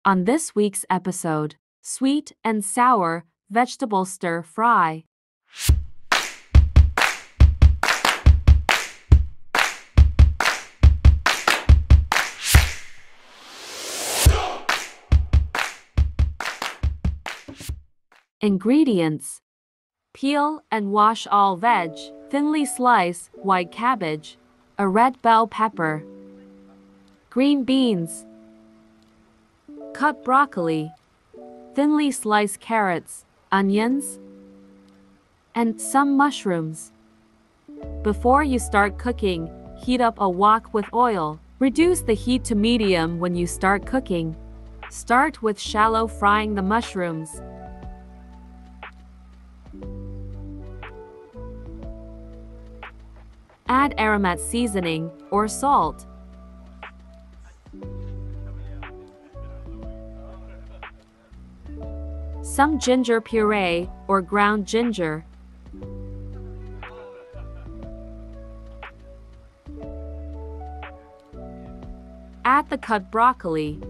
On this week's episode, sweet and sour vegetable stir fry. Ingredients: peel and wash all veg, thinly slice white cabbage, a red bell pepper, green beans, cut broccoli, thinly sliced carrots, onions, and some mushrooms. Before you start cooking, heat up a wok with oil. Reduce the heat to medium when you start cooking. Start with shallow frying the mushrooms. Add aromat seasoning or salt. Some ginger puree or ground ginger. Add the cut broccoli.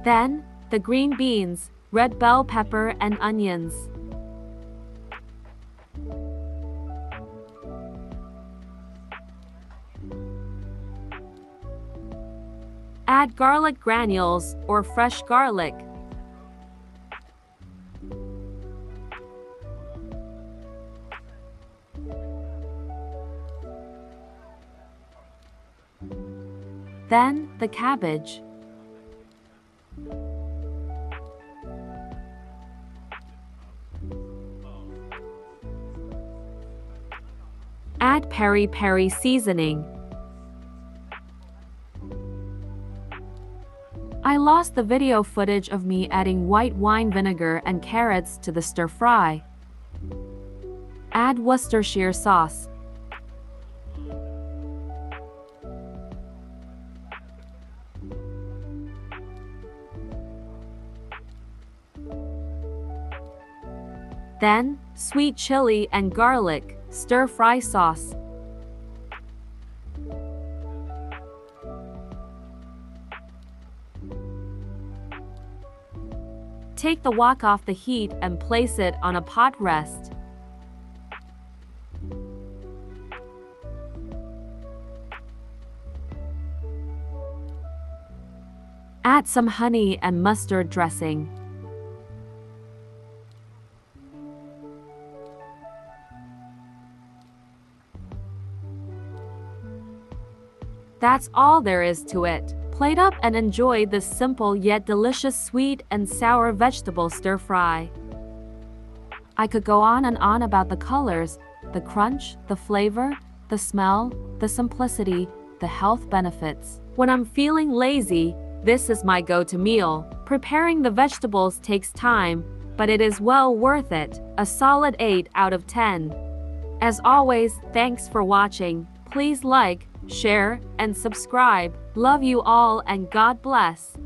Then, the green beans, red bell pepper and onions. Add garlic granules or fresh garlic. Then, the cabbage. Add peri-peri seasoning. I lost the video footage of me adding white wine vinegar and carrots to the stir fry. Add Worcestershire sauce. Then, sweet chili and garlic stir-fry sauce. Take the wok off the heat and place it on a pot rest. Add some honey and mustard dressing. That's all there is to it. Plate up and enjoy this simple yet delicious sweet and sour vegetable stir fry. I could go on and on about the colors, the crunch, the flavor, the smell, the simplicity, the health benefits. When I'm feeling lazy, this is my go-to meal. Preparing the vegetables takes time, but it is well worth it. A solid 8 out of 10. As always, thanks for watching. Please like, share, and subscribe. Love you all and God bless.